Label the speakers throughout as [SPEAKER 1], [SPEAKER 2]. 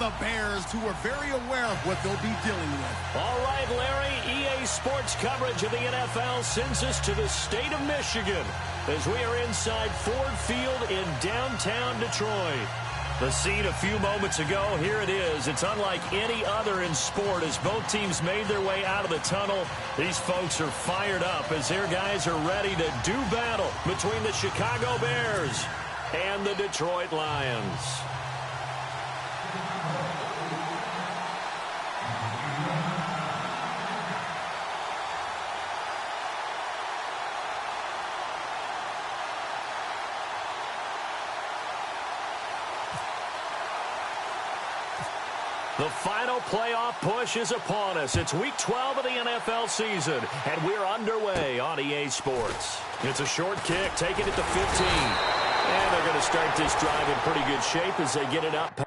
[SPEAKER 1] the Bears, who are very aware of what they'll be dealing with.
[SPEAKER 2] All right, Larry, EA Sports coverage of the NFL sends us to the state of Michigan as we are inside Ford Field in downtown Detroit. The scene a few moments ago, here it is. It's unlike any other in sport as both teams made their way out of the tunnel. These folks are fired up as their guys are ready to do battle between the Chicago Bears and the Detroit Lions. The final playoff push is upon us. It's Week 12 of the NFL season, and we're underway on EA Sports. It's a short kick, taking it to 15. And they're going to start this drive in pretty good shape as they get it up.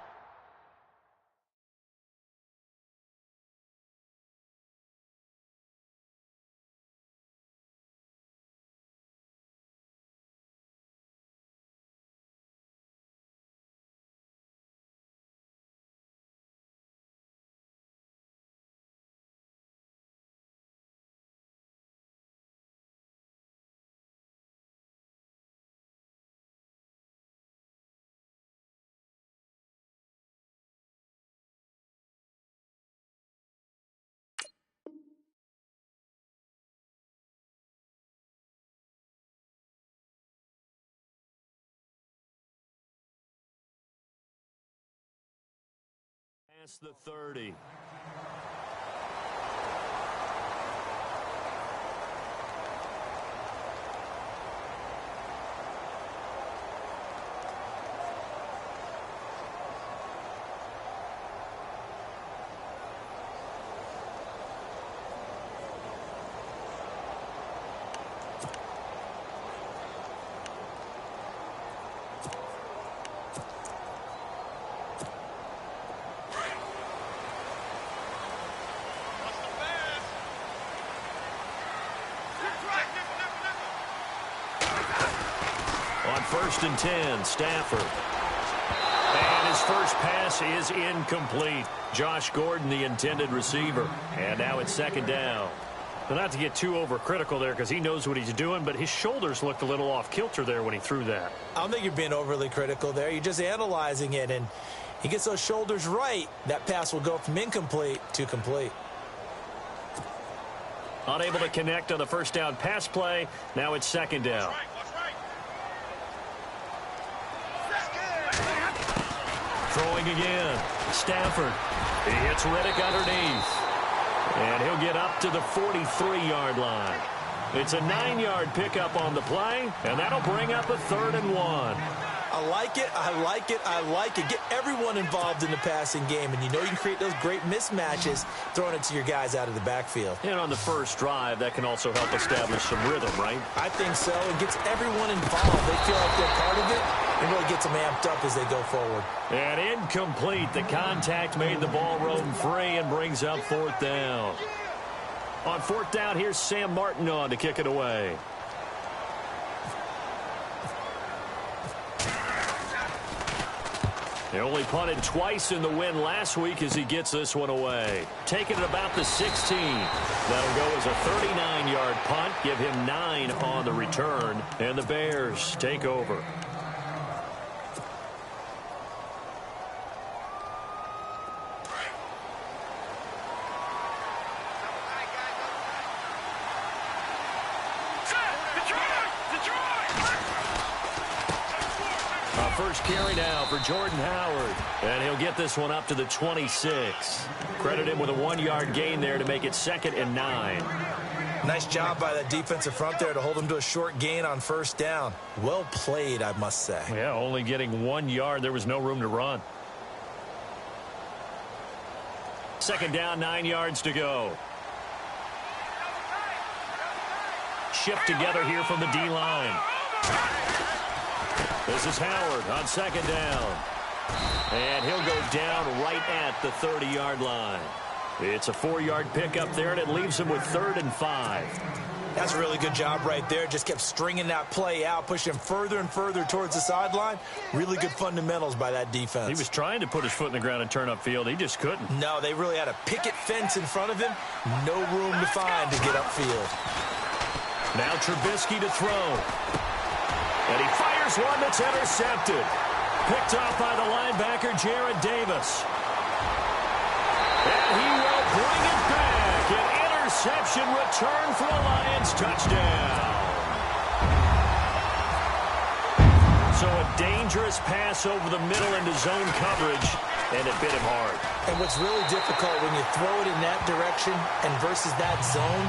[SPEAKER 2] Past the 30. First and 10, Stafford. And his first pass is incomplete. Josh Gordon, the intended receiver. And now it's second down. Well, not to get too overcritical there because he knows what he's doing, but his shoulders looked a little off kilter there when he threw that.
[SPEAKER 3] I don't think you're being overly critical there. You're just analyzing it, and he gets those shoulders right. That pass will go from incomplete to complete.
[SPEAKER 2] Unable to connect on the first down pass play. Now it's second down. Throwing again. Stafford. He hits Riddick underneath. And he'll get up to the 43-yard line. It's a 9-yard pickup on the play, and that'll bring up a 3rd and 1.
[SPEAKER 3] I like it, I like it, I like it. Get everyone involved in the passing game, and you know you can create those great mismatches throwing it to your guys out of the backfield.
[SPEAKER 2] And on the first drive, that can also help establish some rhythm, right?
[SPEAKER 3] I think so. It gets everyone involved. They feel like they're part of it. It really gets them amped up as they go forward.
[SPEAKER 2] And incomplete. The contact made the ball roam free and brings up 4th down. On 4th down, here's Sam Martin on to kick it away. He only punted twice in the win last week as he gets this one away. Taking it about the 16. That'll go as a 39-yard punt. Give him 9 on the return. And the Bears take over. First carry now for Jordan Howard. And he'll get this one up to the 26. Credit him with a 1-yard gain there to make it 2nd and 9.
[SPEAKER 3] Nice job by the defensive front there to hold him to a short gain on first down. Well played, I must say.
[SPEAKER 2] Yeah, only getting 1 yard. There was no room to run. 2nd down, 9 yards to go. Shift together here from the D-line. This is Howard on 2nd down. And he'll go down right at the 30-yard line. It's a 4-yard pickup there, and it leaves him with 3rd and 5.
[SPEAKER 3] That's a really good job right there. Just kept stringing that play out, pushing him further and further towards the sideline. Really good fundamentals by that defense.
[SPEAKER 2] He was trying to put his foot in the ground and turn upfield. He just couldn't.
[SPEAKER 3] No, they really had a picket fence in front of him. No room to find to get upfield.
[SPEAKER 2] Now Trubisky to throw. And he fires one that's intercepted. Picked off by the linebacker, Jared Davis. And he will bring it back. An interception return for a Lions touchdown. So a dangerous pass over the middle into zone coverage, and it bit him hard.
[SPEAKER 3] And what's really difficult when you throw it in that direction and versus that zone,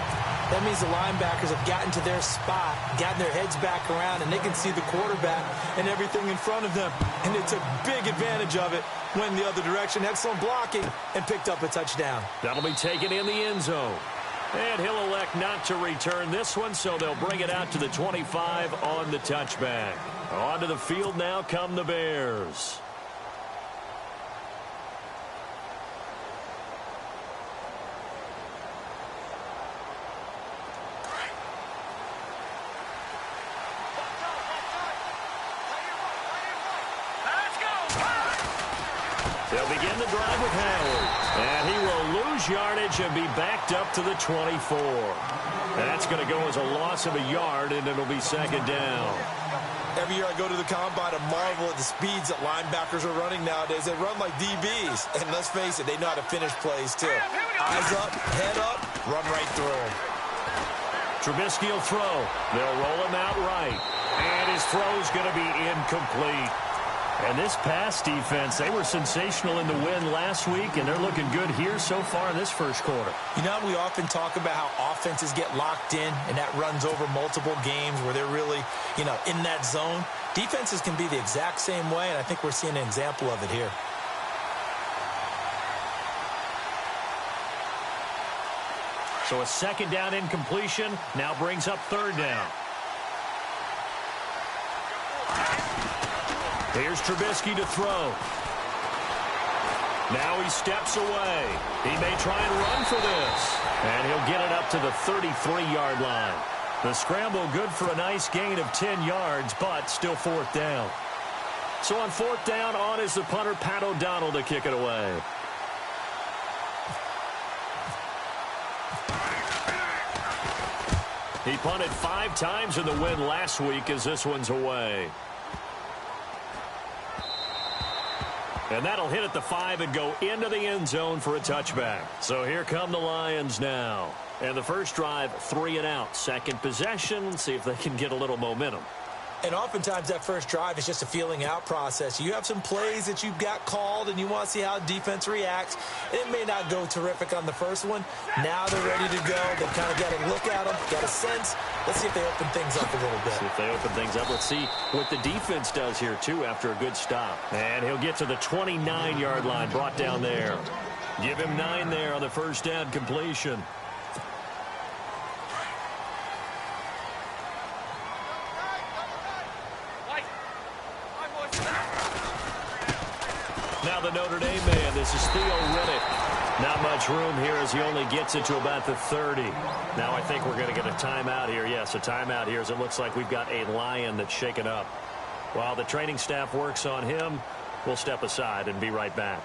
[SPEAKER 3] that means the linebackers have gotten to their spot, gotten their heads back around, and they can see the quarterback and everything in front of them. And they took big advantage of it, went the other direction, excellent blocking, and picked up a touchdown.
[SPEAKER 2] That'll be taken in the end zone. And he'll elect not to return this one, so they'll bring it out to the 25 on the touchback. Onto the field now come the Bears. They'll begin the drive with Howard. And he will lose yardage and be backed up to the 24. That's going to go as a loss of a yard, and it'll be second down.
[SPEAKER 3] Every year I go to the combine, I marvel at the speeds that linebackers are running nowadays. They run like DBs. And let's face it, they know how to finish plays, too. Eyes up, head up, run right through them.
[SPEAKER 2] Trubisky will throw. They'll roll him out right. And his throw's going to be incomplete. And this pass defense, they were sensational in the win last week, and they're looking good here so far in this first quarter.
[SPEAKER 3] You know, we often talk about how offenses get locked in, and that runs over multiple games where they're really, in that zone. Defenses can be the exact same way, and I think we're seeing an example of it here.
[SPEAKER 2] So a second down incompletion now brings up third down. Here's Trubisky to throw. Now he steps away. He may try and run for this. And he'll get it up to the 33-yard line. The scramble good for a nice gain of 10 yards, but still fourth down. So on fourth down, on is the punter, Pat O'Donnell, to kick it away. He punted 5 times in the win last week as this one's away. And that'll hit at the 5 and go into the end zone for a touchback. So here come the Lions now. And the first drive, 3 and out. Second possession, see if they can get a little momentum.
[SPEAKER 3] And oftentimes that first drive is just a feeling out process. You have some plays that you've got called and you want to see how defense reacts. It may not go terrific on the first one. Now they're ready to go. They've kind of got to look at them, got a sense. Let's see if they open things up a little bit.
[SPEAKER 2] See if they open things up. Let's see what the defense does here, too, after a good stop. And he'll get to the 29-yard line, brought down there. Give him 9 there on the first down completion. Now the Notre Dame man, this is Theo Riddick. Not much room here as he only gets it to about the 30. Now I think we're going to get a timeout here. Yes, a timeout here as it looks like we've got a Lion that's shaken up. While the training staff works on him, we'll step aside and be right back.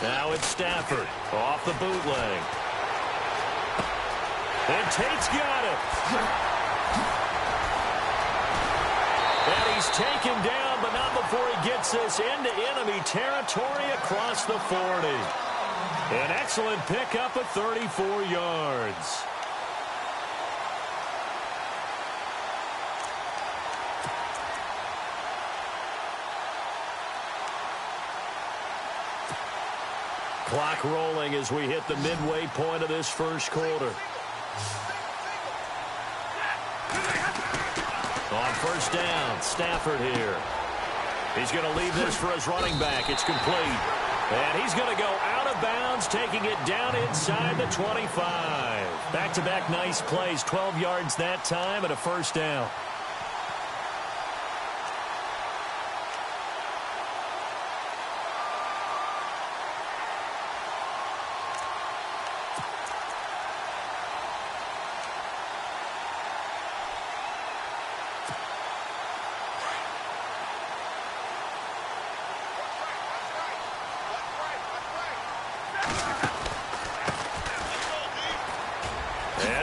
[SPEAKER 2] Now it's Stafford off the bootleg. And Tate's got it. And he's taken down, but not before he gets this into enemy territory across the 40. An excellent pickup of 34 yards. Clock rolling as we hit the midway point of this first quarter. On first down, Stafford here. He's going to leave this for his running back. It's complete. And he's going to go out of bounds, taking it down inside the 25. Back-to-back nice plays, 12 yards that time and a first down.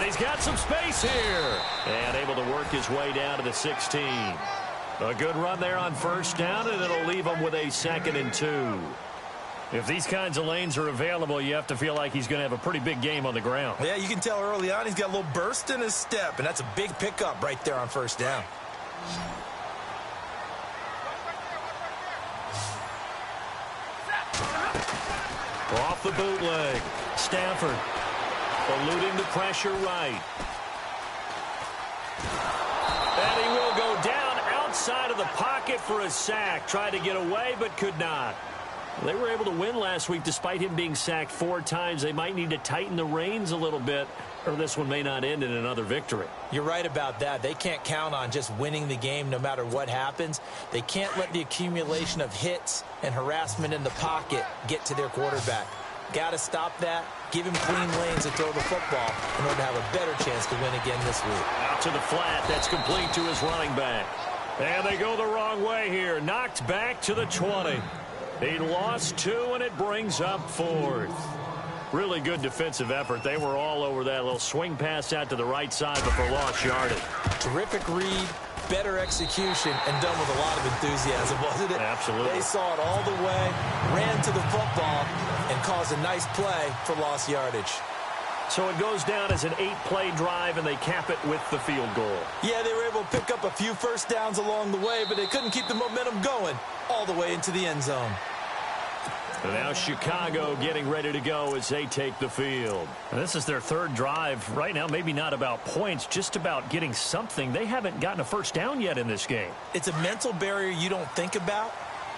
[SPEAKER 2] he's got some space here. And able to work his way down to the 16. A good run there on first down, and it'll leave him with a 2nd and 2. If these kinds of lanes are available, you have to feel like he's going to have a pretty big game on the ground.
[SPEAKER 3] Yeah, you can tell early on he's got a little burst in his step, and that's a big pickup right there on first down.
[SPEAKER 2] Off the bootleg. Stafford eluding the pressure right. And he will go down outside of the pocket for a sack. Tried to get away, but could not. They were able to win last week despite him being sacked 4 times. They might need to tighten the reins a little bit, or this one may not end in another victory.
[SPEAKER 3] You're right about that. They can't count on just winning the game no matter what happens. They can't let the accumulation of hits and harassment in the pocket get to their quarterback. Got to stop that. Give him clean lanes to throw the football in order to have a better chance to win again this week.
[SPEAKER 2] Out to the flat. That's complete to his running back. And they go the wrong way here. Knocked back to the 20. He lost 2, and it brings up 4th. Really good defensive effort. They were all over that little swing pass out to the right side before lost yardage.
[SPEAKER 3] Terrific read, better execution, and done with a lot of enthusiasm, wasn't it?
[SPEAKER 2] Absolutely.
[SPEAKER 3] They saw it all the way, ran to the football, and caused a nice play for lost yardage.
[SPEAKER 2] So it goes down as an 8-play drive, and they cap it with the field goal.
[SPEAKER 3] Yeah, they were able to pick up a few first downs along the way, but they couldn't keep the momentum going all the way into the end zone.
[SPEAKER 2] And now Chicago getting ready to go as they take the field. And this is their 3rd drive. Right now, maybe not about points, just about getting something. They haven't gotten a first down yet in this game.
[SPEAKER 3] It's a mental barrier you don't think about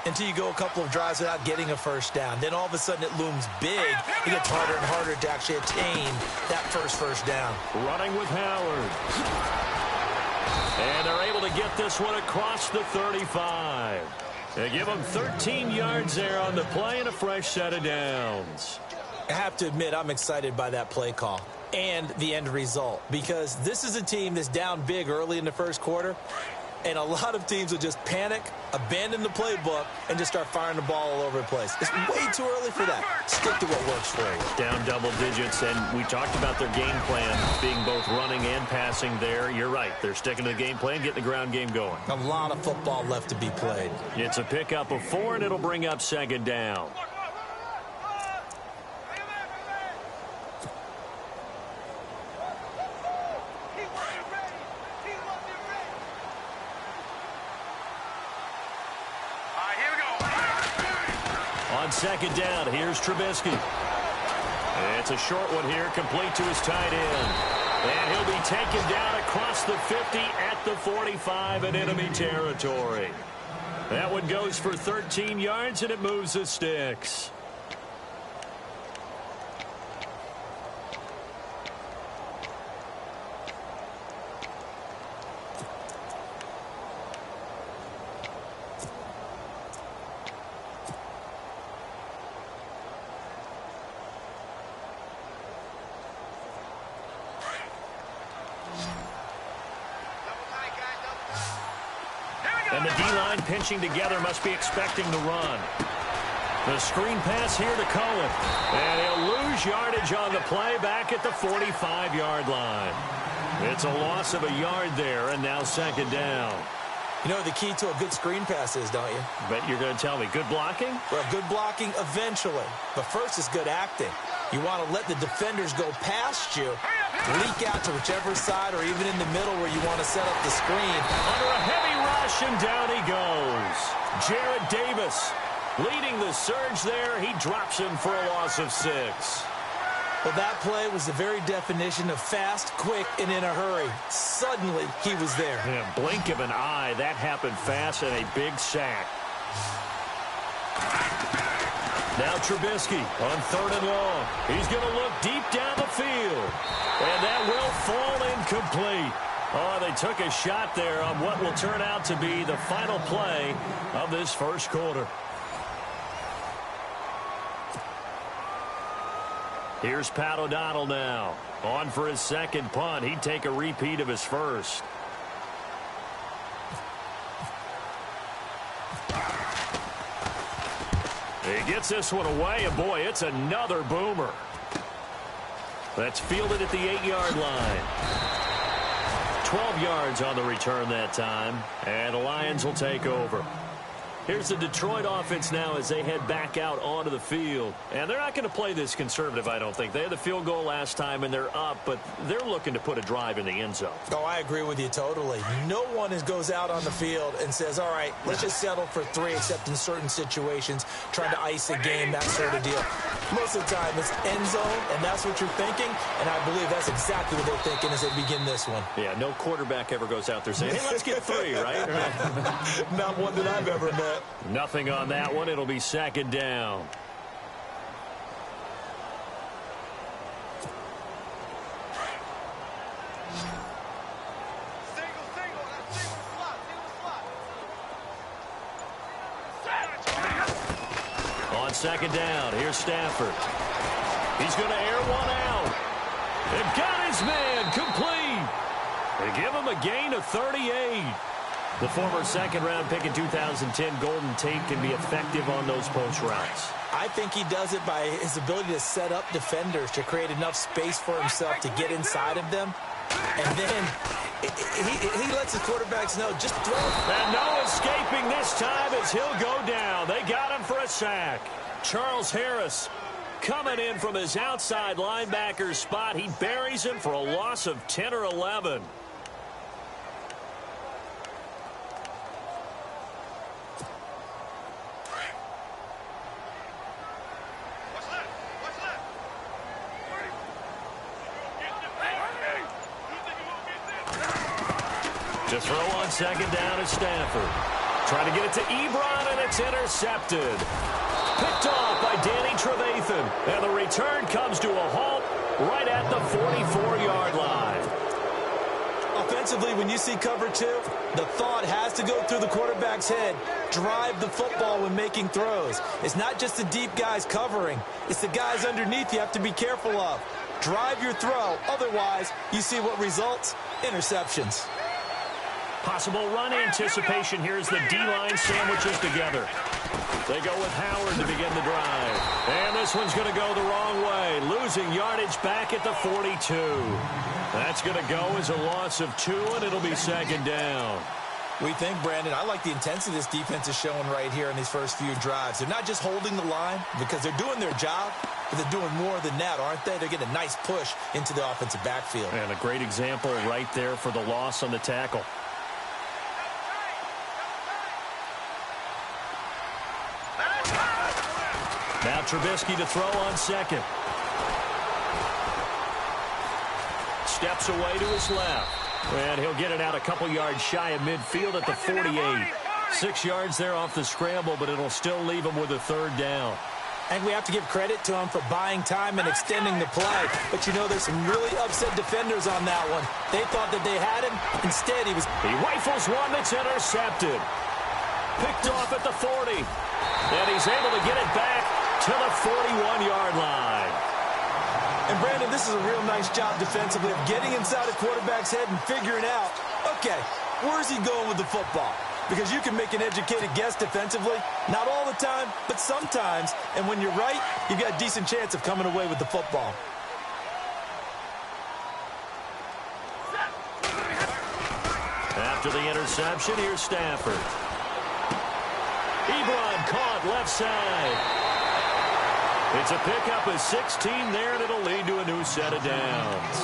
[SPEAKER 3] until you go a couple of drives without getting a first down. Then all of a sudden it looms big. It gets harder and harder to actually attain that first down.
[SPEAKER 2] Running with Howard. And they're able to get this one across the 35. They give him 13 yards there on the play and a fresh set of downs.
[SPEAKER 3] I have to admit, I'm excited by that play call and the end result, because this is a team that's down big early in the first quarter, and a lot of teams will just panic, abandon the playbook, and just start firing the ball all over the place. It's way too early for that. Stick to what works for you.
[SPEAKER 2] Down double digits, and we talked about their game plan being both running and passing there. You're right. They're sticking to the game plan, getting the ground game going.
[SPEAKER 3] A lot of football left to be played.
[SPEAKER 2] It's a pickup of 4, and it'll bring up 2nd down. On 2nd down, here's Trubisky. It's a short one here, complete to his tight end. And he'll be taken down across the 50 at the 45 in enemy territory. That one goes for 13 yards, and it moves the sticks. And the D-line pinching together must be expecting the run. The screen pass here to Cohen. And he'll lose yardage on the play back at the 45-yard line. It's a loss of a yard there, and now 2nd down.
[SPEAKER 3] You know the key to a good screen pass is, don't you?
[SPEAKER 2] Bet you're going to tell me. Good blocking?
[SPEAKER 3] Well, good blocking eventually. But first is good acting. You want to let the defenders go past you, leak out to whichever side or even in the middle where you want to set up the screen.
[SPEAKER 2] Under a heavy rush, and down he goes. Jared Davis leading the surge there. He drops him for a loss of 6.
[SPEAKER 3] Well, that play was the very definition of fast, quick, and in a hurry. Suddenly, he was there.
[SPEAKER 2] In a blink of an eye, that happened fast, and a big sack. Now Trubisky on 3rd and long. He's going to look deep down the field. And that will fall incomplete. Oh, they took a shot there on what will turn out to be the final play of this first quarter. Here's Pat O'Donnell now. On for his 2nd punt. He'd take a repeat of his first. He gets this one away, and boy, it's another boomer. That's fielded at the 8-yard line. 12 yards on the return that time, and the Lions will take over. Here's the Detroit offense now as they head back out onto the field. And they're not going to play this conservative, I don't think. They had the field goal last time, and they're up, but they're looking to put a drive in the end zone.
[SPEAKER 3] Oh, I agree with you totally. No one goes out on the field and says, all right, let's just settle for 3, except in certain situations, trying to ice a game, that sort of deal. Most of the time, it's end zone, and that's what you're thinking, and I believe that's exactly what they're thinking as they begin this one.
[SPEAKER 2] Yeah, no quarterback ever goes out there saying, hey, let's get 3, right?
[SPEAKER 3] Not one that I've ever met.
[SPEAKER 2] Nothing on that one. It'll be 2nd down. On 2nd down, here's Stafford. He's going to air one out. And got his man complete. They give him a gain of 38. The former second-round pick in 2010, Golden Tate, can be effective on those post routes.
[SPEAKER 3] I think he does it by his ability to set up defenders to create enough space for himself to get inside of them. And then he lets his quarterbacks know, just throw it.
[SPEAKER 2] And no escaping this time as he'll go down. They got him for a sack. Charles Harris coming in from his outside linebacker spot. He buries him for a loss of 10 or 11. To throw on 2nd down is Stafford. Trying to get it to Ebron, and it's intercepted. Picked off by Danny Trevathan. And the return comes to a halt right at the 44-yard line.
[SPEAKER 3] Offensively, when you see cover 2, the thought has to go through the quarterback's head. Drive the football when making throws. It's not just the deep guys covering. It's the guys underneath you have to be careful of. Drive your throw. Otherwise, you see what results? Interceptions.
[SPEAKER 2] Possible run anticipation here as the D-line sandwiches together. They go with Howard to begin the drive. And this one's going to go the wrong way. Losing yardage back at the 42. That's going to go as a loss of 2, and it'll be 2nd down.
[SPEAKER 3] We think, Brandon, I like the intensity this defense is showing right here in these first few drives. They're not just holding the line because they're doing their job, but they're doing more than that, aren't they? They're getting a nice push into the offensive backfield.
[SPEAKER 2] And a great example right there for the loss on the tackle. Now Trubisky to throw on 2nd. Steps away to his left. And he'll get it out a couple yards shy of midfield at the 48. 6 yards there off the scramble, but it'll still leave him with a 3rd down.
[SPEAKER 3] And we have to give credit to him for buying time and extending the play. But, you know, there's some really upset defenders on that one. They thought that they had him. Instead, he
[SPEAKER 2] rifles one that's intercepted. Picked off at the 40. And he's able to get it back to the 41-yard line.
[SPEAKER 3] And, Brandon, this is a real nice job defensively of getting inside a quarterback's head and figuring out, okay, where's he going with the football? Because you can make an educated guess defensively. Not all the time, but sometimes. And when you're right, you've got a decent chance of coming away with the football.
[SPEAKER 2] After the interception, here's Stafford. Ebron caught left side. It's a pickup of 16 there, and it'll lead to a new set of downs.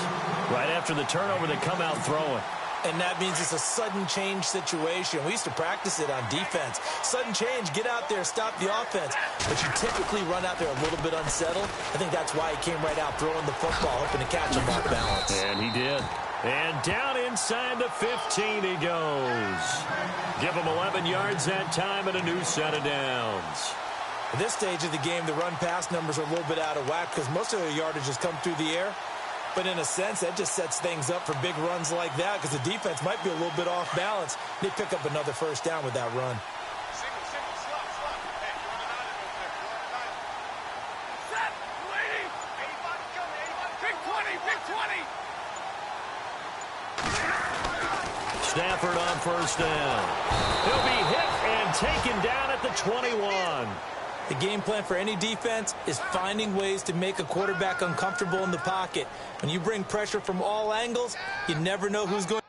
[SPEAKER 2] Right after the turnover, they come out throwing.
[SPEAKER 3] And that means it's a sudden change situation. We used to practice it on defense. Sudden change, get out there, stop the offense. But you typically run out there a little bit unsettled. I think that's why he came right out throwing the football, hoping to catch him off balance.
[SPEAKER 2] And he did. And down inside the 15 he goes. Give him 11 yards that time and a new set of downs.
[SPEAKER 3] At this stage of the game, the run-pass numbers are a little bit out of whack because most of their yardage has come through the air. But in a sense, that just sets things up for big runs like that because the defense might be a little bit off balance. They pick up another 1st down with that run.
[SPEAKER 2] Stafford on 1st down. He'll be hit and taken down at the 21.
[SPEAKER 3] The game plan for any defense is finding ways to make a quarterback uncomfortable in the pocket. When you bring pressure from all angles, you never know who's going.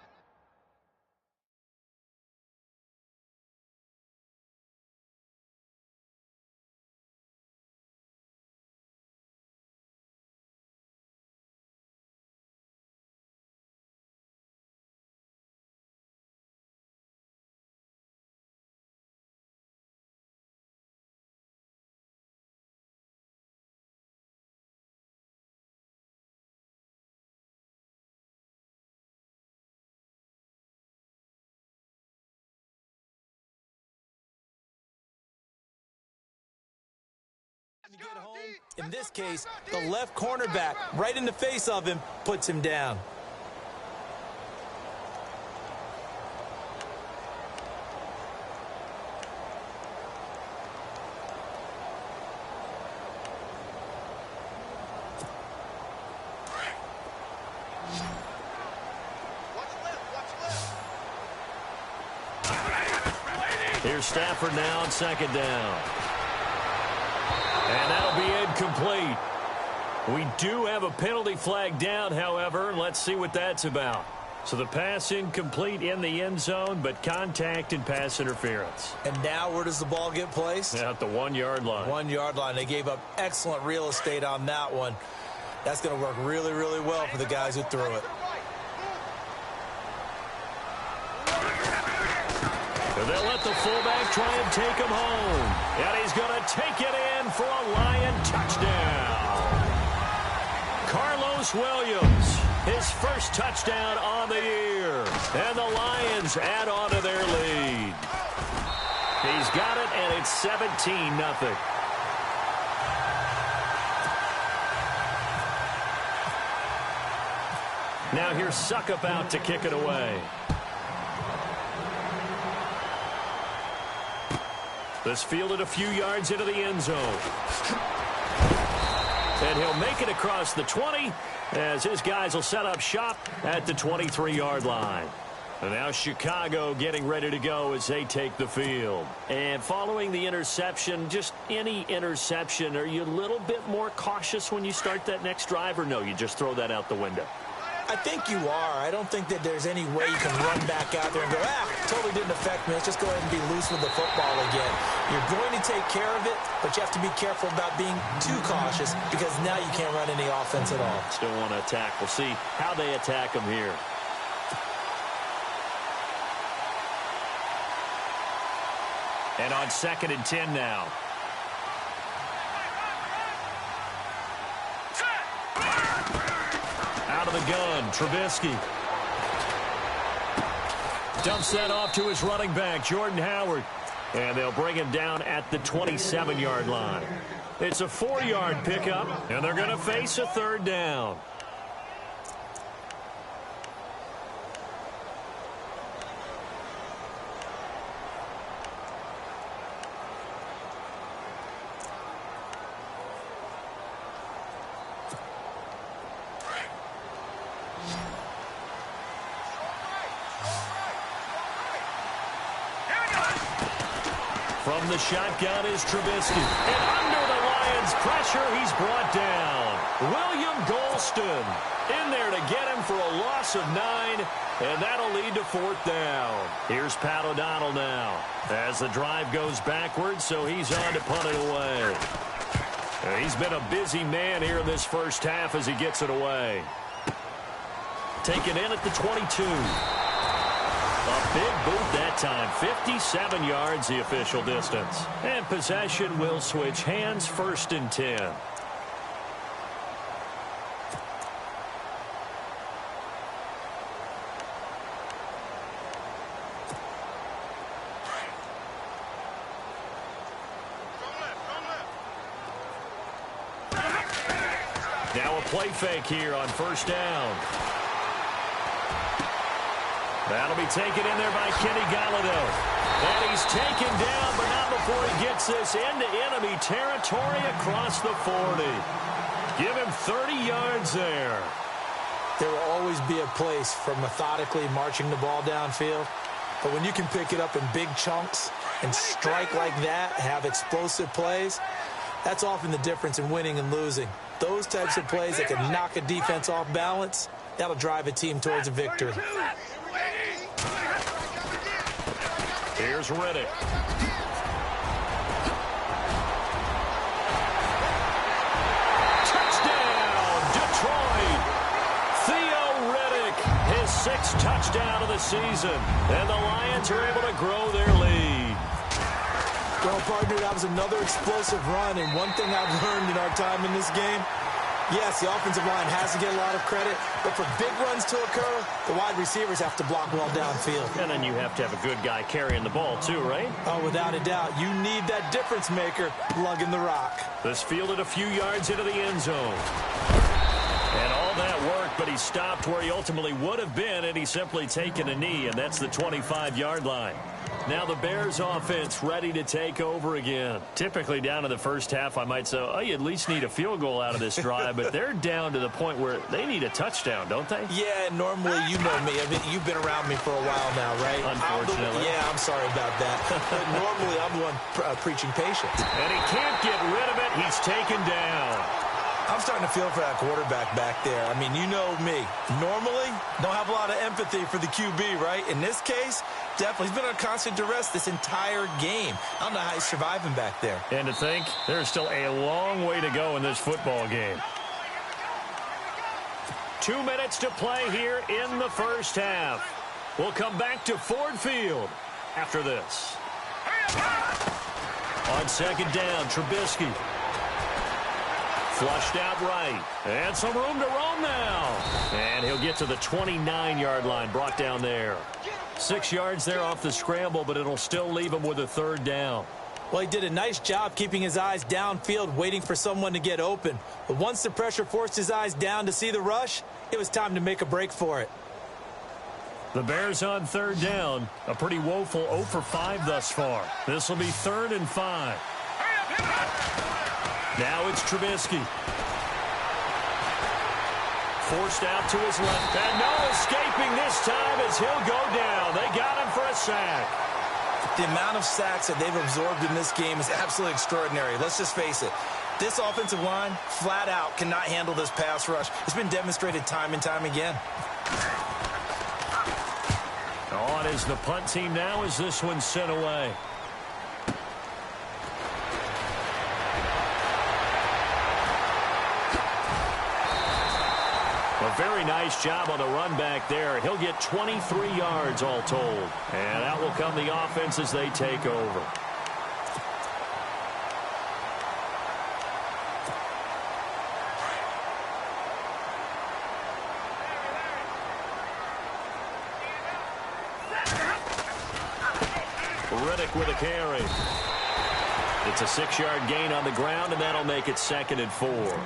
[SPEAKER 3] To get home. In this case, the left cornerback right in the face of him puts him down.
[SPEAKER 2] Here's Stafford now on second down. And that'll be incomplete. We do have a penalty flag down, however. Let's see what that's about. So the pass incomplete in the end zone, but contact and pass interference.
[SPEAKER 3] And now where does the ball get placed?
[SPEAKER 2] At the 1 yard line.
[SPEAKER 3] 1 yard line. They gave up excellent real estate on that one. That's going to work really, really well for the guys who threw it.
[SPEAKER 2] They'll let the fullback try and take him home. And he's going to take it in for a Lion touchdown. Carlos Williams, his first touchdown on the year. And the Lions add on to their lead. He's got it, and it's 17-0. Now here's Suckup out to kick it away. This fielded a few yards into the end zone. And he'll make it across the 20 as his guys will set up shop at the 23-yard line. And now Chicago getting ready to go as they take the field. And following the interception, just any interception, are you a little bit more cautious when you start that next drive, or no, you just throw that out the window?
[SPEAKER 3] I think you are. I don't think that there's any way you can run back out there and go, totally didn't affect me. Let's just go ahead and be loose with the football again. You're going to take care of it, but you have to be careful about being too cautious because now you can't run any offense at all.
[SPEAKER 2] Still want to attack. We'll see how they attack them here. And on 2nd and 10 now. Out of the gun, Trubisky. Dumps that off to his running back, Jordan Howard. And they'll bring him down at the 27-yard line. It's a 4-yard pickup, and they're going to face a 3rd down. From the shotgun is Trubisky. And under the Lions' pressure, he's brought down. William Golston in there to get him for a loss of 9, and that'll lead to 4th down. Here's Pat O'Donnell now as the drive goes backwards, so he's on to punt it away. And he's been a busy man here in this first half as he gets it away. Taken in at the 22. A big boot that time. 57 yards the official distance. And possession will switch hands, 1st and 10. Now a play fake here on 1st down. That'll be taken in there by Kenny Golladay. And he's taken down, but not before he gets this into enemy territory across the 40. Give him 30 yards there.
[SPEAKER 3] There will always be a place for methodically marching the ball downfield, But when you can pick it up in big chunks and strike like that, have explosive plays, that's often the difference in winning and losing. Those types of plays that can knock a defense off balance, that'll drive a team towards a victory.
[SPEAKER 2] Here's Riddick. Touchdown, Detroit. Theo Riddick, his 6th touchdown of the season. And the Lions are able to grow their lead.
[SPEAKER 3] Well, partner, that was another explosive run. And one thing I've learned in our time in this game, yes, the offensive line has to get a lot of credit, but for big runs to occur, the wide receivers have to block well downfield.
[SPEAKER 2] And then you have to have a good guy carrying the ball too, right?
[SPEAKER 3] Oh, without a doubt. You need that difference maker lugging the rock.
[SPEAKER 2] This fielded a few yards into the end zone. And all that worked, but he stopped where he ultimately would have been, and he's simply taken a knee, and that's the 25-yard line. Now the Bears offense ready to take over again. Typically down to the first half, I might say, oh, you at least need a field goal out of this drive, but they're down to the point where they need a touchdown, don't they?
[SPEAKER 3] Yeah, normally, you know me. I mean, you've been around me for a while now, right?
[SPEAKER 2] Unfortunately.
[SPEAKER 3] I'm sorry about that. But normally, I'm the one preaching patience.
[SPEAKER 2] And he can't get rid of it. He's taken down.
[SPEAKER 3] I'm starting to feel for that quarterback back there. I mean, you know me. Normally, don't have a lot of empathy for the QB, right? In this case, definitely. He's been under constant duress this entire game. I don't know how he's surviving back there.
[SPEAKER 2] And to think, there's still a long way to go in this football game. 2 minutes to play here in the first half. We'll come back to Ford Field after this. On 2nd down, Trubisky. Flushed out right. And some room to roam now. And he'll get to the 29-yard line, brought down there. 6 yards there off the scramble, but it'll still leave him with a 3rd down.
[SPEAKER 3] Well, he did a nice job keeping his eyes downfield, waiting for someone to get open. But once the pressure forced his eyes down to see the rush, it was time to make a break for it.
[SPEAKER 2] The Bears on 3rd down. A pretty woeful 0 for 5 thus far. This will be 3rd and 5. Now it's Trubisky. Forced out to his left. And no escaping this time as he'll go down. They got him for a sack.
[SPEAKER 3] The amount of sacks that they've absorbed in this game is absolutely extraordinary. Let's just face it. This offensive line, flat out, cannot handle this pass rush. It's been demonstrated time and time again.
[SPEAKER 2] On is the punt team now as this one's sent away. A very nice job on the run back there. He'll get 23 yards all told. And out will come the offense as they take over. Riddick with a carry. It's a 6-yard gain on the ground, and that'll make it 2nd and 4.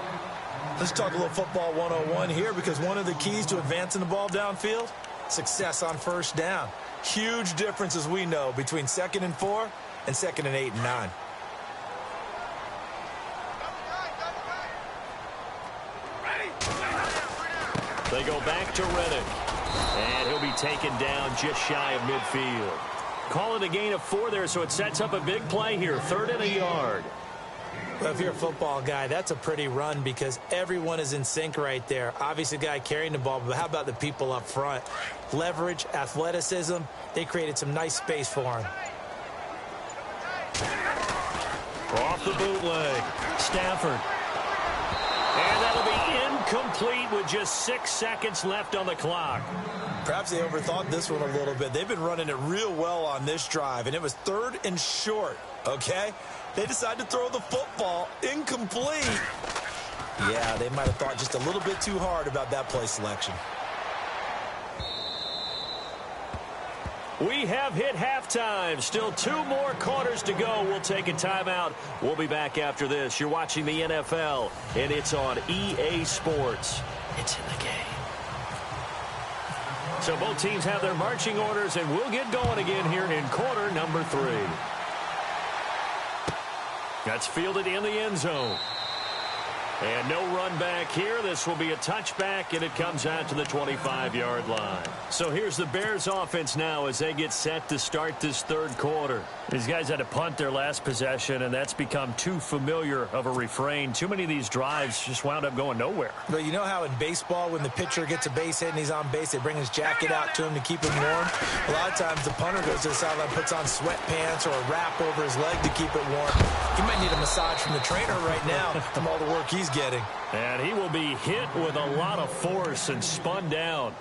[SPEAKER 3] Let's talk a little football 101 here, because one of the keys to advancing the ball downfield, success on 1st down. Huge difference, as we know, between 2nd and 4 and 2nd and 8 and 9.
[SPEAKER 2] They go back to Riddick. And he'll be taken down just shy of midfield. Call it a gain of 4 there, so it sets up a big play here. 3rd and a yard.
[SPEAKER 3] Well, if you're a football guy, that's a pretty run because everyone is in sync right there. Obviously, the guy carrying the ball, but how about the people up front? Leverage, athleticism, they created some nice space for him.
[SPEAKER 2] Off the bootleg. Stafford. And that'll be incomplete with just 6 seconds left on the clock.
[SPEAKER 3] Perhaps they overthought this one a little bit. They've been running it real well on this drive, and it was 3rd and short, okay? They decided to throw the football incomplete. Yeah, they might have thought just a little bit too hard about that play selection.
[SPEAKER 2] We have hit halftime. Still 2 more quarters to go. We'll take a timeout. We'll be back after this. You're watching the NFL, and it's on EA Sports. It's in the game. So both teams have their marching orders, and we'll get going again here in quarter number 3. That's fielded in the end zone. And no run back here. This will be a touchback, and it comes out to the 25-yard line. So here's the Bears offense now as they get set to start this third quarter. These guys had to punt their last possession, and that's become too familiar of a refrain. Too many of these drives just wound up going nowhere.
[SPEAKER 3] But you know how in baseball, when the pitcher gets a base hit and he's on base, they bring his jacket out to him to keep him warm? A lot of times the punter goes to the sideline, puts on sweatpants or a wrap over his leg to keep it warm. He might need a massage from the trainer right now from all the work he's getting.
[SPEAKER 2] And he will be hit with a lot of force and spun down.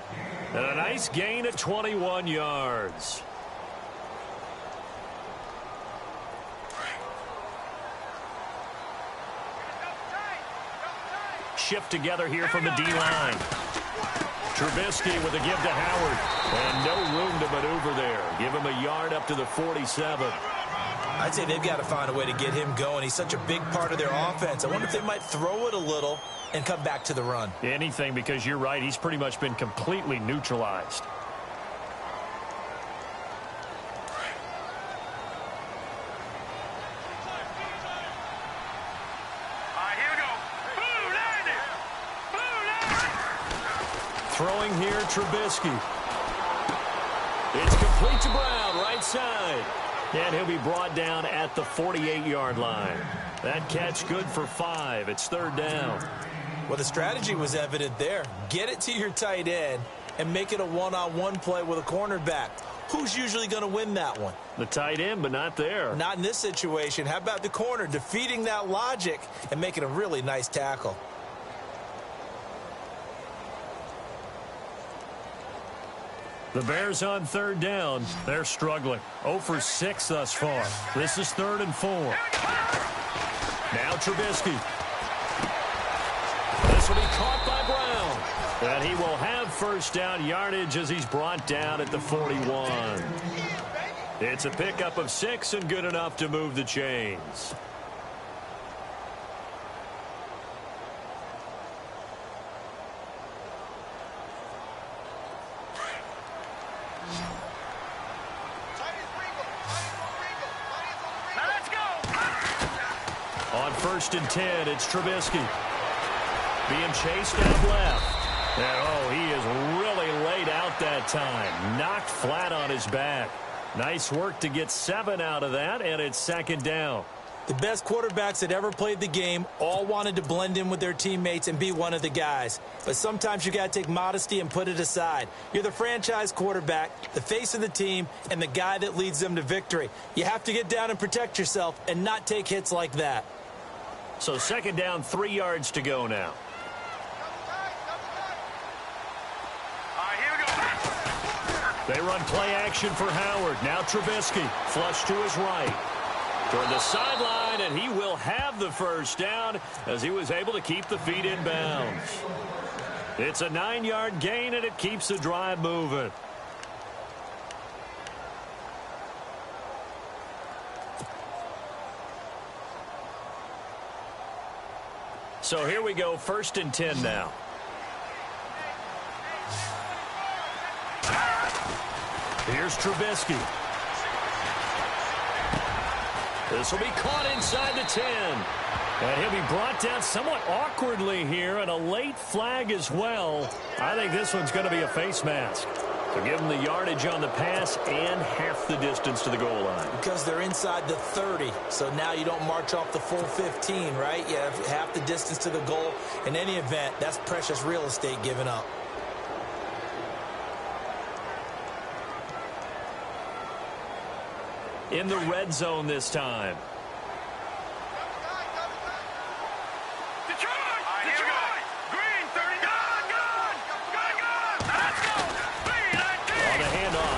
[SPEAKER 2] And a nice gain at 21 yards. Shift together here from the D-line. Trubisky with a give to Howard. And no room to maneuver there. Give him a yard up to the 47.
[SPEAKER 3] I'd say they've got to find a way to get him going. He's such a big part of their offense. I wonder if they might throw it a little and come back to the run.
[SPEAKER 2] Anything, because you're right. He's pretty much been completely neutralized. Throwing here, Trubisky. It's complete to Brown, right side. And he'll be brought down at the 48-yard line. That catch good for 5. It's third down.
[SPEAKER 3] Well, the strategy was evident there. Get it to your tight end and make it a one-on-one play with a cornerback. Who's usually going to win that one?
[SPEAKER 2] The tight end, but not there.
[SPEAKER 3] Not in this situation. How about the corner defeating that logic and making a really nice tackle?
[SPEAKER 2] The Bears on third down. They're struggling. 0 for 6 thus far. This is 3rd and 4. Now Trubisky. This will be caught by Brown. And he will have first down yardage as he's brought down at the 41. It's a pickup of 6 and good enough to move the chains. On 1st and 10, it's Trubisky. Being chased out left. And, oh, he is really laid out that time. Knocked flat on his back. Nice work to get 7 out of that, and it's 2nd down.
[SPEAKER 3] The best quarterbacks that ever played the game all wanted to blend in with their teammates and be one of the guys. But sometimes you got to take modesty and put it aside. You're the franchise quarterback, the face of the team, and the guy that leads them to victory. You have to get down and protect yourself and not take hits like that.
[SPEAKER 2] So 2nd down, 3 yards to go now. They run play action for Howard. Now Trubisky, flush to his right. Toward the sideline, and he will have the first down as he was able to keep the feet in bounds. It's a 9-yard gain, and it keeps the drive moving. So here we go, 1st and 10 now. Here's Trubisky. This will be caught inside the 10. And he'll be brought down somewhat awkwardly here, and a late flag as well. I think this one's going to be a face mask. So give him the yardage on the pass and half the distance to the goal line.
[SPEAKER 3] Because they're inside the 30, so now you don't march off the full 15, right? You have half the distance to the goal. In any event, that's precious real estate given up.
[SPEAKER 2] In the red zone this time.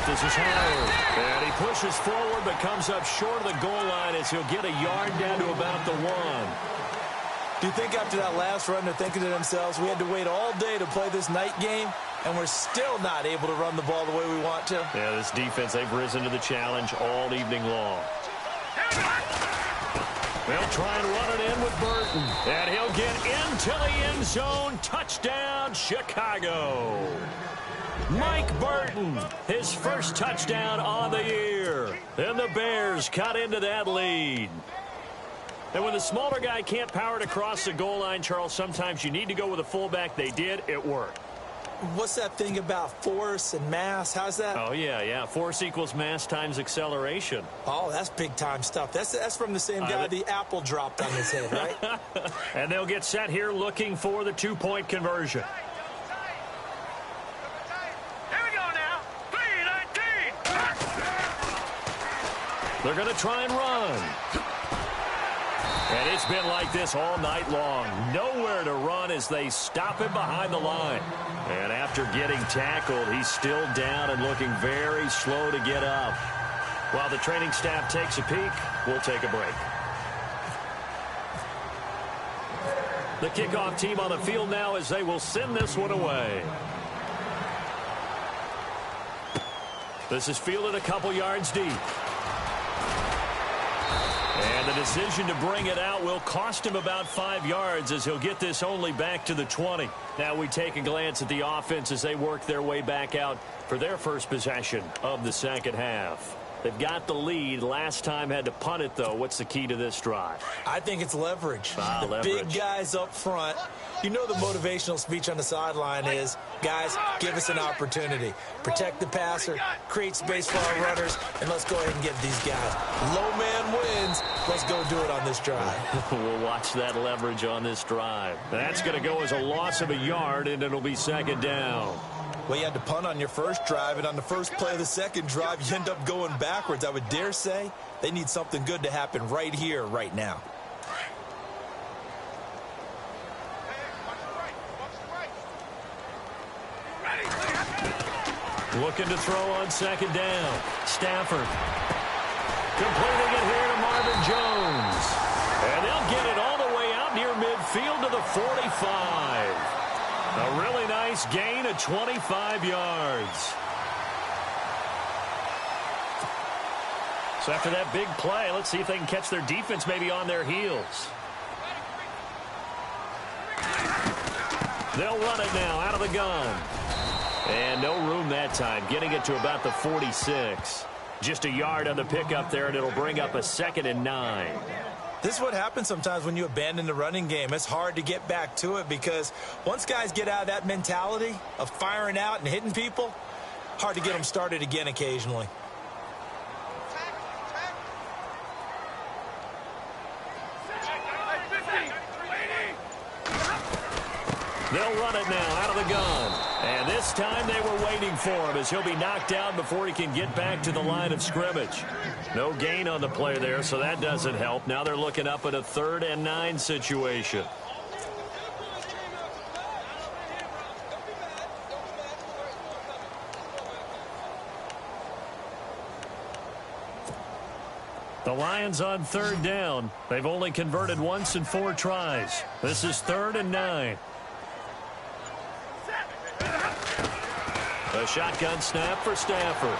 [SPEAKER 2] This is Howard. And he pushes forward but comes up short of the goal line as he'll get a yard down to about the 1.
[SPEAKER 3] Do you think after that last run they're thinking to themselves, we had to wait all day to play this night game, and we're still not able to run the ball the way we want to?
[SPEAKER 2] Yeah, this defense, they've risen to the challenge all evening long. They'll try and run it in with Burton. And he'll get into the end zone. Touchdown, Chicago. Mike Burton, his first touchdown on the year. And the Bears cut into that lead. And when the smaller guy can't power it across the goal line, Charles, sometimes you need to go with a fullback. They did. It worked.
[SPEAKER 3] What's that thing about force and mass? How's that?
[SPEAKER 2] Oh, yeah. Force equals mass times acceleration.
[SPEAKER 3] Oh, that's big-time stuff. That's from the same guy the apple dropped on his head, right?
[SPEAKER 2] And they'll get set here looking for the two-point conversion.
[SPEAKER 4] Here we go now. 3-19.
[SPEAKER 2] They're going to try and run. And it's been like this all night long. Nowhere to run as they stop him behind the line. And after getting tackled, he's still down and looking very slow to get up. While the training staff takes a peek, we'll take a break. The kickoff team on the field now as they will send this one away. This is fielded a couple yards deep. And the decision to bring it out will cost him about 5 yards as he'll get this only back to the 20. Now we take a glance at the offense as they work their way back out for their first possession of the second half. They've got the lead. Last time had to punt it, though. What's the key to this drive?
[SPEAKER 3] I think it's leverage. The
[SPEAKER 2] leverage.
[SPEAKER 3] Big guys up front. You know the motivational speech on the sideline is, guys, give us an opportunity. Protect the passer, create space for our runners, and let's go ahead and get these guys. Low man wins. Let's go do it on this drive.
[SPEAKER 2] We'll watch that leverage on this drive. That's going to go as a loss of a yard, and it'll be second down.
[SPEAKER 3] Well, you had to punt on your first drive, and on the first play of the second drive, you end up going backwards. I would dare say they need something good to happen right here, right now.
[SPEAKER 2] Looking to throw on second down. Stafford. Completing it here to Marvin Jones. And they'll get it all the way out near midfield to the 45. A really nice gain of 25 yards. So after that big play, let's see if they can catch their defense maybe on their heels. They'll run it now out of the gun. And no room that time, getting it to about the 46. Just a yard on the pickup there, and it'll bring up a 2nd and 9.
[SPEAKER 3] This is what happens sometimes when you abandon the running game. It's hard to get back to it because once guys get out of that mentality of firing out and hitting people, hard to get them started again occasionally.
[SPEAKER 2] They'll run it now out of the gun. And this time they were waiting for him as he'll be knocked down before he can get back to the line of scrimmage. No gain on the play there, so that doesn't help. Now they're looking up at a 3rd and 9 situation. The Lions on 3rd down. They've only converted once in 4 tries. This is 3rd and 9. A shotgun snap for Stafford.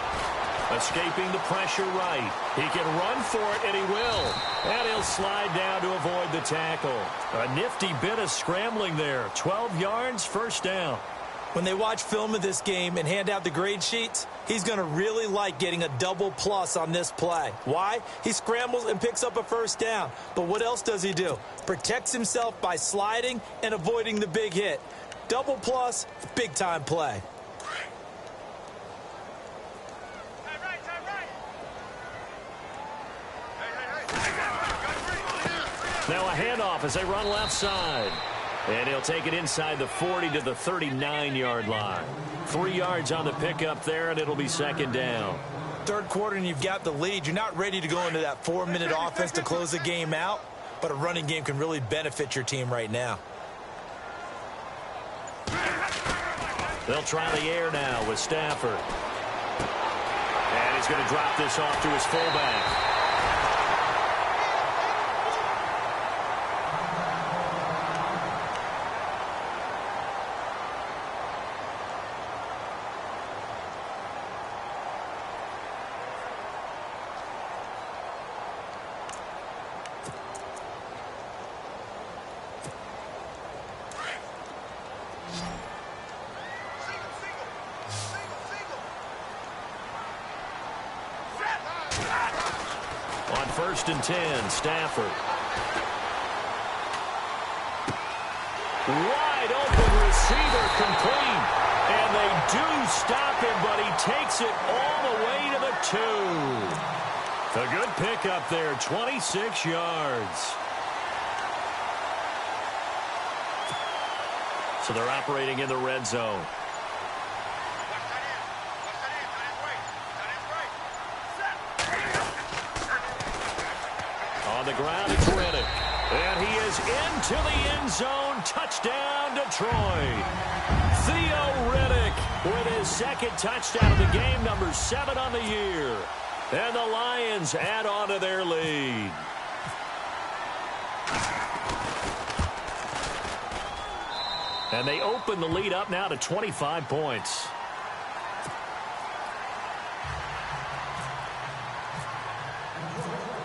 [SPEAKER 2] Escaping the pressure right. He can run for it, and he will. And he'll slide down to avoid the tackle. A nifty bit of scrambling there. 12 yards, first down.
[SPEAKER 3] When they watch film of this game and hand out the grade sheets, he's going to really like getting a double plus on this play. Why? He scrambles and picks up a first down. But what else does he do? Protects himself by sliding and avoiding the big hit. Double plus, big-time play.
[SPEAKER 2] Now a handoff as they run left side. And he'll take it inside the 40 to the 39-yard line. 3 yards on the pickup there, and it'll be second down.
[SPEAKER 3] Third quarter and you've got the lead. You're not ready to go into that 4-minute offense to close the game out, but a running game can really benefit your team right now.
[SPEAKER 2] They'll try the air now with Stafford. And he's going to drop this off to his fullback. On 1st and 10, Stafford. Wide open receiver complete. And they do stop him, but he takes it all the way to the 2. A good pickup there, 26 yards. So they're operating in the red zone. On the ground, it's Riddick. And he is into the end zone. Touchdown, Detroit. Theo Riddick with his second touchdown of the game, number 7 on the year. And the Lions add on to their lead. And they open the lead up now to 25 points.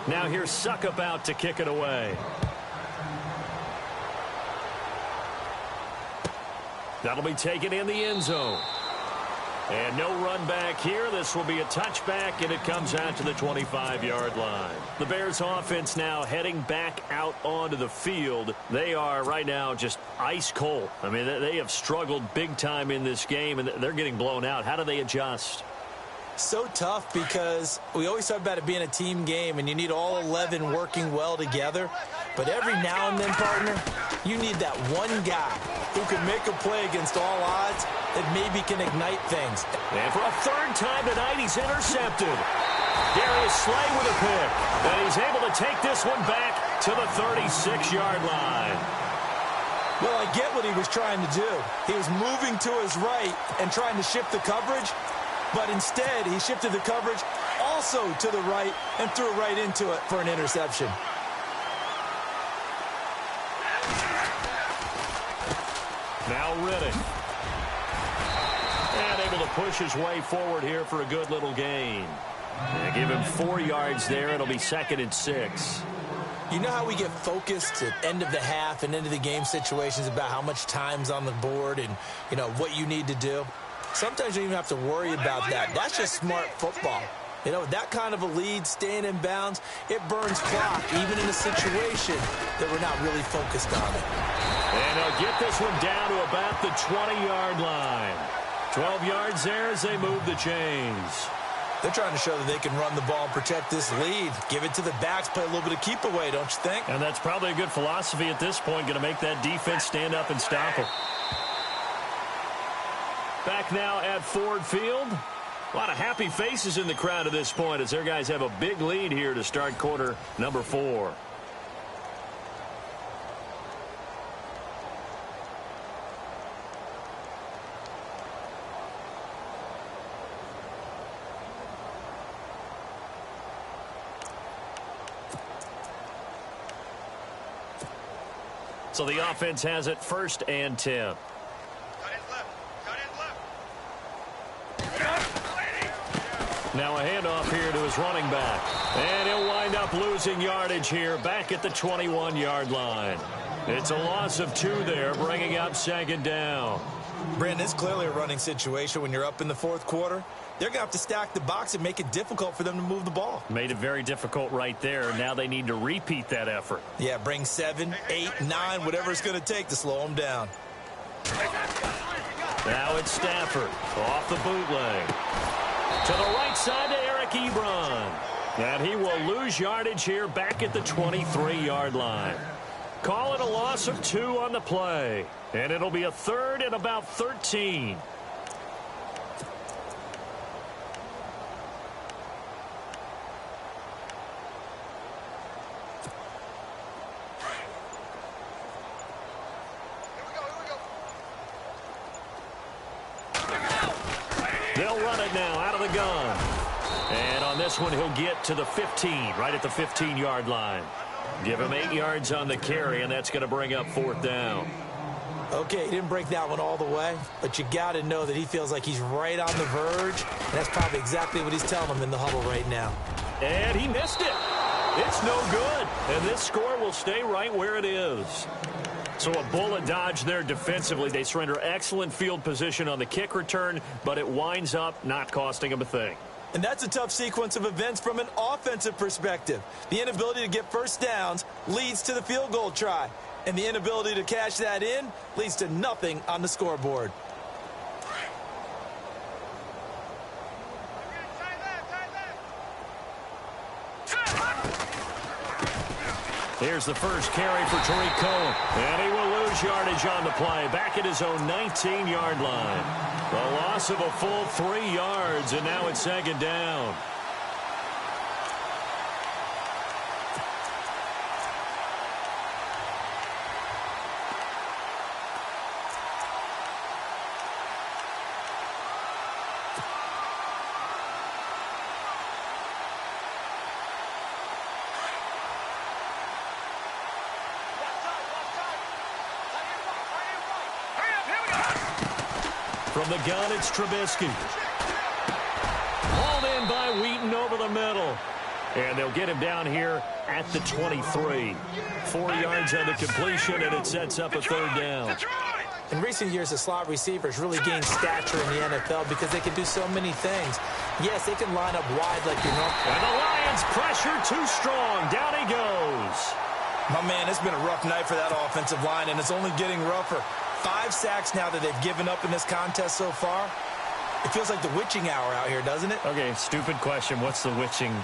[SPEAKER 2] Now here's Suckup out to kick it away. That'll be taken in the end zone. And no run back here. This will be a touchback, and it comes out to the 25-yard line. The Bears offense now heading back out onto the field. They are right now just ice cold. I mean, they have struggled big time in this game, and they're getting blown out. How do they adjust?
[SPEAKER 3] So tough because we always talk about it being a team game, and you need all 11 working well together. But every now and then, partner, you need that one guy who can make a play against all odds that maybe can ignite things.
[SPEAKER 2] And for a third time tonight, he's intercepted. Darius Slay with a pick. And he's able to take this one back to the 36-yard line.
[SPEAKER 3] Well, I get what he was trying to do. He was moving to his right and trying to shift the coverage. But instead, he shifted the coverage also to the right and threw right into it for an interception.
[SPEAKER 2] Now Riddick. And able to push his way forward here for a good little gain. And give him 4 yards there. It'll be 2nd and 6.
[SPEAKER 3] You know how we get focused at end of the half and into the game situations about how much time's on the board and, you know, what you need to do? Sometimes you don't even have to worry about that. That's just smart football. You know, that kind of a lead, staying in bounds, it burns clock, even in a situation that we're not really focused on it.
[SPEAKER 2] And they'll get this one down to about the 20-yard line. 12 yards there as they move the chains.
[SPEAKER 3] They're trying to show that they can run the ball and protect this lead. Give it to the backs, play a little bit of keep away, don't you think?
[SPEAKER 2] And that's probably a good philosophy at this point, going to make that defense stand up and stop them. Back now at Ford Field. A lot of happy faces in the crowd at this point as their guys have a big lead here to start quarter number 4. So the offense has it 1st and 10. Now a handoff here to his running back. And he'll wind up losing yardage here back at the 21-yard line. It's a loss of 2 there, bringing up 2nd down.
[SPEAKER 3] Brandon, it's clearly a running situation when you're up in the 4th quarter. They're going to have to stack the box and make it difficult for them to move the ball.
[SPEAKER 2] Made it very difficult right there. Now they need to repeat that effort.
[SPEAKER 3] Yeah, bring 7, 8, 9, whatever it's going to take to slow them down.
[SPEAKER 2] Now it's Stafford off the bootleg. To the right side to Eric Ebron. And he will lose yardage here back at the 23-yard line. Call it a loss of 2 on the play. And it'll be a 3rd and about 13. They'll run it now out of the gun. And on this one, he'll get to the 15, right at the 15-yard line. Give him 8 yards on the carry, and that's going to bring up 4th down.
[SPEAKER 3] Okay, he didn't break that one all the way, but you got to know that he feels like he's right on the verge. And that's probably exactly what he's telling them in the huddle right now.
[SPEAKER 2] And he missed it. It's no good. And this score will stay right where it is. So a bullet dodge there defensively. They surrender excellent field position on the kick return, but it winds up not costing them a thing.
[SPEAKER 3] And that's a tough sequence of events from an offensive perspective. The inability to get first downs leads to the field goal try. And the inability to cash that in leads to nothing on the scoreboard.
[SPEAKER 2] Here's the first carry for Tariq Cohen. And he will lose yardage on the play. Back at his own 19-yard line. The loss of a full 3 yards, and now it's second down. From the gun, it's Trubisky. Hauled in by Wheaton over the middle. And they'll get him down here at the 23. 4 yards on the completion, and it sets up a third down.
[SPEAKER 3] In recent years, the slot receivers really gained stature in the NFL because they can do so many things. Yes, they can line up wide like you know.
[SPEAKER 2] And the Lions pressure too strong. Down he goes.
[SPEAKER 3] My man, it's been a rough night for that offensive line, and it's only getting rougher. 5 sacks now that they've given up in this contest so far. It feels like the witching hour out here, doesn't it?
[SPEAKER 2] Okay, stupid question. What's the witching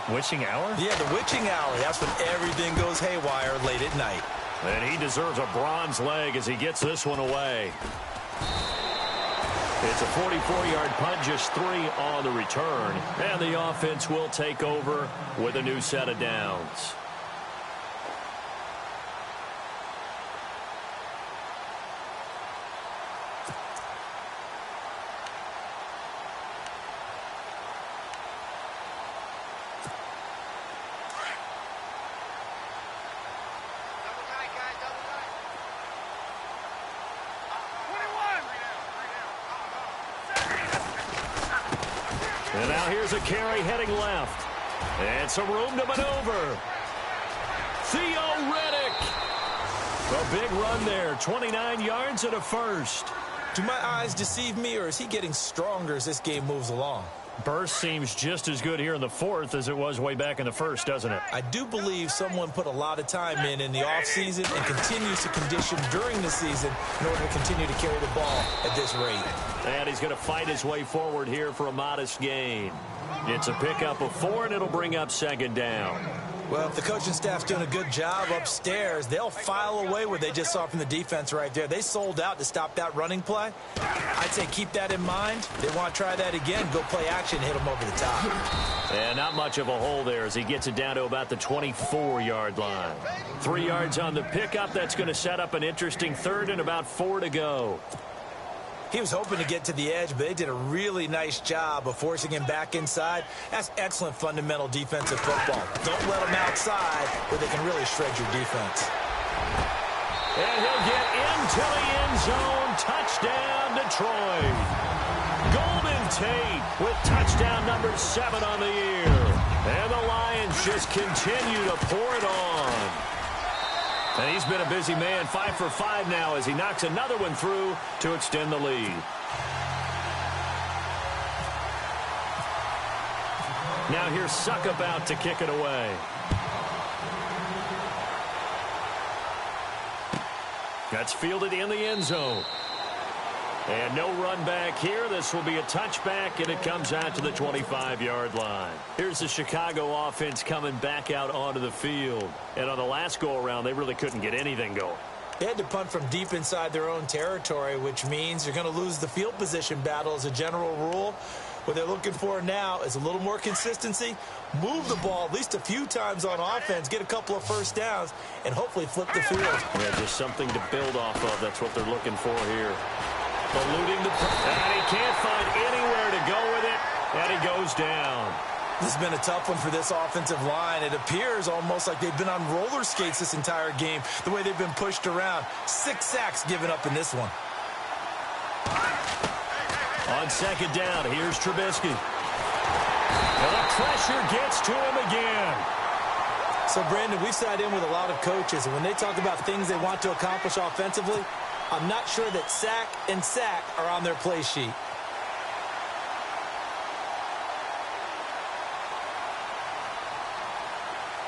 [SPEAKER 2] hour?
[SPEAKER 3] Yeah, the witching hour. That's when everything goes haywire late at night.
[SPEAKER 2] And he deserves a bronze leg as he gets this one away. It's a 44-yard punt, just 3 on the return. And the offense will take over with a new set of downs. And now here's a carry heading left. And some room to maneuver. Theo Riddick. A big run there. 29 yards and a first.
[SPEAKER 3] Do my eyes deceive me, or is he getting stronger as this game moves along?
[SPEAKER 2] Burst seems just as good here in the fourth as it was way back in the first, doesn't it?
[SPEAKER 3] I do believe someone put a lot of time in the offseason and continues to condition during the season in order to continue to carry the ball at this rate.
[SPEAKER 2] And he's going to fight his way forward here for a modest gain. It's a pickup of 4, and it'll bring up second down.
[SPEAKER 3] Well, if the coaching staff's doing a good job upstairs, they'll file away what they just saw from the defense right there. They sold out to stop that running play. I'd say keep that in mind. They want to try that again, go play action, hit them over the top.
[SPEAKER 2] And not much of a hole there as he gets it down to about the 24-yard line. 3 yards on the pickup. That's going to set up an interesting third and about 4 to go.
[SPEAKER 3] He was hoping to get to the edge, but they did a really nice job of forcing him back inside. That's excellent fundamental defensive football. Don't let them outside where they can really shred your defense.
[SPEAKER 2] And he'll get into the end zone. Touchdown, Detroit. Golden Tate with touchdown number 7 on the year. And the Lions just continue to pour it on. And he's been a busy man, 5 for 5 now as he knocks another one through to extend the lead. Now here's Suckup out to kick it away. That's fielded in the end zone. And no run back here. This will be a touchback, and it comes out to the 25-yard line. Here's the Chicago offense coming back out onto the field. And on the last go-around, they really couldn't get anything going.
[SPEAKER 3] They had to punt from deep inside their own territory, which means you're going to lose the field position battle as a general rule. What they're looking for now is a little more consistency, move the ball at least a few times on offense, get a couple of first downs, and hopefully flip the field.
[SPEAKER 2] Yeah, just something to build off of. That's what they're looking for here. Eluding the and he can't find anywhere to go with it, and he goes down.
[SPEAKER 3] This has been a tough one for this offensive line. It appears almost like they've been on roller skates this entire game, the way they've been pushed around. 6 sacks given up in this one.
[SPEAKER 2] On second down, here's Trubisky. And the pressure gets to him again.
[SPEAKER 3] So, Brandon, we've sat in with a lot of coaches, and when they talk about things they want to accomplish offensively, I'm not sure that sack and sack are on their play sheet.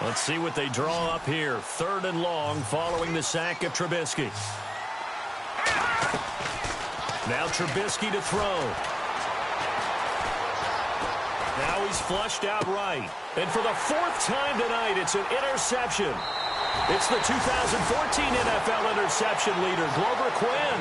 [SPEAKER 2] Let's see what they draw up here. 3rd and long following the sack of Trubisky. Now Trubisky to throw. Now he's flushed out right. And for the 4th time tonight, it's an interception. It's the 2014 NFL interception leader, Glover Quinn.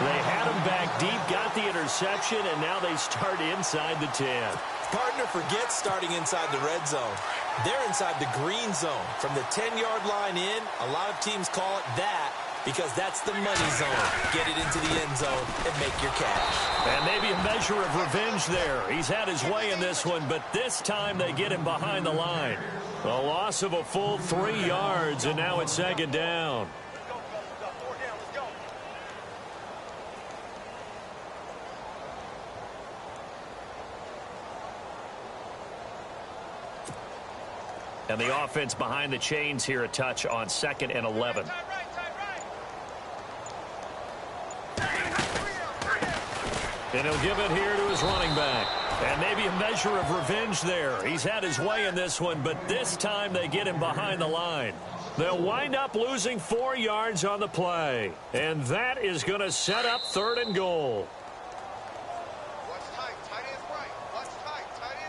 [SPEAKER 2] They had him back deep, got the interception, and now they start inside the 10.
[SPEAKER 3] Partner forgets starting inside the red zone. They're inside the green zone. From the 10-yard line in, a lot of teams call it that because that's the money zone. Get it into the end zone and make your cash.
[SPEAKER 2] And maybe a measure of revenge there. He's had his way in this one, but this time they get him behind the line. A loss of a full 3 yards, and now it's 2nd down. And the offense behind the chains here a touch on 2nd and 11. And he'll give it here to his running back. And maybe a measure of revenge there. He's had his way in this one, but this time they get him behind the line. They'll wind up losing 4 yards on the play. And that is going to set up 3rd and goal.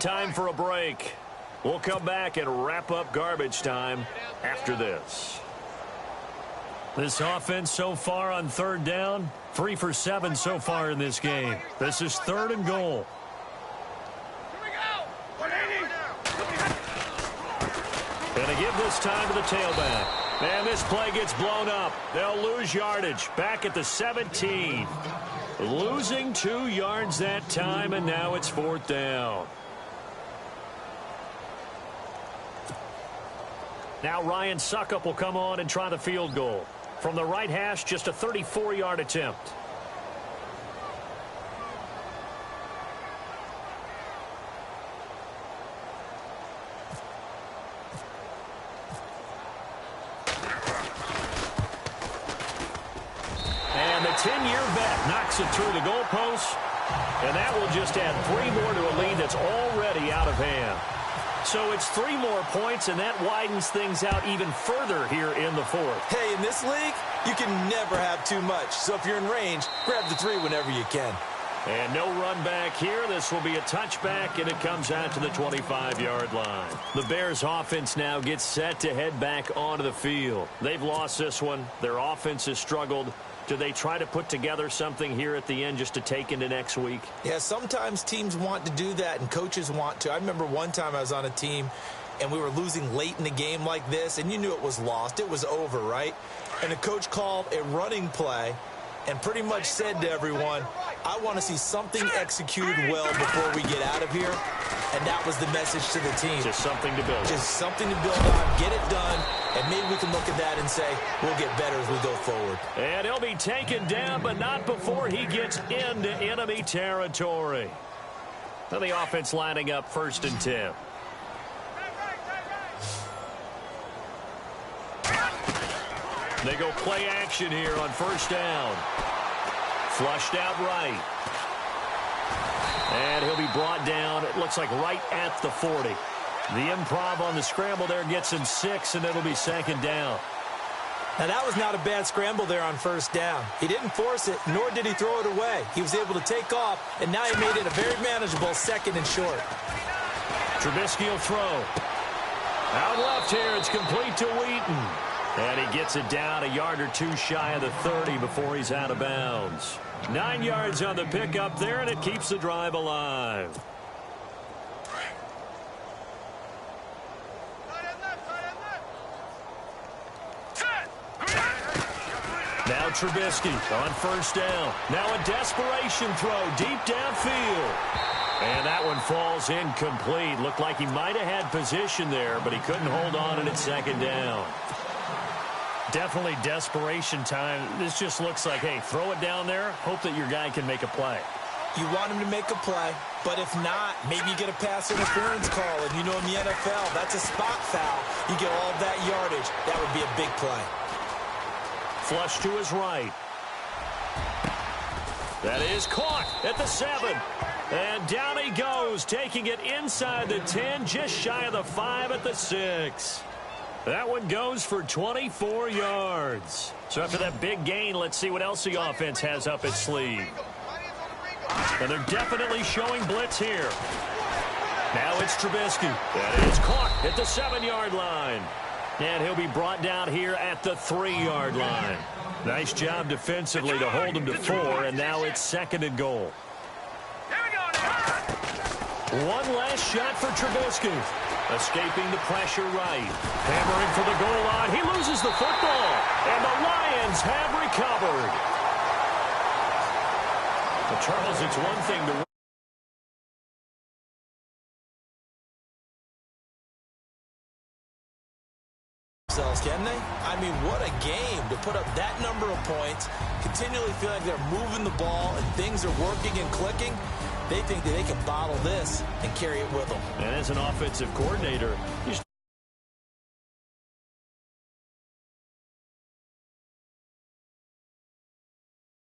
[SPEAKER 2] Time for a break. We'll come back and wrap up garbage time after this. This offense so far on 3rd down, 3 for 7 so far in this game. This is 3rd and goal. Gonna give this time to the tailback. And this play gets blown up. They'll lose yardage back at the 17. Losing 2 yards that time, and now it's 4th down. Now Ryan Suckup will come on and try the field goal. From the right hash, just a 34-yard attempt. And the 10-year vet knocks it through the goalpost. And that will just add 3 more to a lead that's already out of hand. So it's 3 more points, and that widens things out even further here in the 4th.
[SPEAKER 3] Hey, in this league, you can never have too much. So if you're in range, grab the 3 whenever you can.
[SPEAKER 2] And no run back here. This will be a touchback, and it comes out to the 25-yard line. The Bears' offense now gets set to head back onto the field. They've lost this one. Their offense has struggled. Do they try to put together something here at the end just to take into next week?
[SPEAKER 3] Yeah, sometimes teams want to do that and coaches want to. I remember one time I was on a team and we were losing late in the game like this, and you knew it was lost. It was over, right? And the coach called a running play and pretty much said to everyone, I want to see something executed well before we get out of here. And that was the message to the team.
[SPEAKER 2] Just something to build.
[SPEAKER 3] Just something to build on, get it done, and maybe we can look at that and say, we'll get better as we go forward.
[SPEAKER 2] And he'll be taken down, but not before he gets into enemy territory. Now the offense lining up 1st and 10. They go play action here on 1st down. Flushed out right. And he'll be brought down, it looks like right at the 40. The improv on the scramble there gets him 6, and it'll be 2nd down.
[SPEAKER 3] Now, that was not a bad scramble there on 1st down. He didn't force it, nor did he throw it away. He was able to take off, and now he made it a very manageable 2nd and short.
[SPEAKER 2] Trubisky will throw. Out left here, it's complete to Wheaton. And he gets it down a yard or 2 shy of the 30 before he's out of bounds. 9 yards on the pickup there, and it keeps the drive alive. Now Trubisky on 1st down. Now a desperation throw deep downfield. And that one falls incomplete. Looked like he might have had position there, but he couldn't hold on, and it's 2nd down. Definitely desperation time. This just looks like, hey, throw it down there, hope that your guy can make a play.
[SPEAKER 3] You want him to make a play, but if not, maybe you get a pass interference call. And you know in the NFL, that's a spot foul. You get all that yardage. That would be a big play.
[SPEAKER 2] Flush to his right. That is caught at the 7. And down he goes, taking it inside the 10, just shy of the 5 at the 6. That one goes for 24 yards. So after that big gain, let's see what else the offense has up its sleeve. And they're definitely showing blitz here. Now it's Trubisky. That is caught at the 7-yard line. And he'll be brought down here at the 3-yard line. Nice job defensively to hold him to 4, and now it's 2nd and goal. One last shot for Trubisky. Escaping the pressure right. Hammering for the goal line. He loses the football. And the Lions have recovered. Well, Charles, it's one thing to
[SPEAKER 3] can they? I mean, what a game to put up that number of points, continually feel like they're moving the ball and things are working and clicking. They think that they can bottle this and carry it with them.
[SPEAKER 2] And as an offensive coordinator,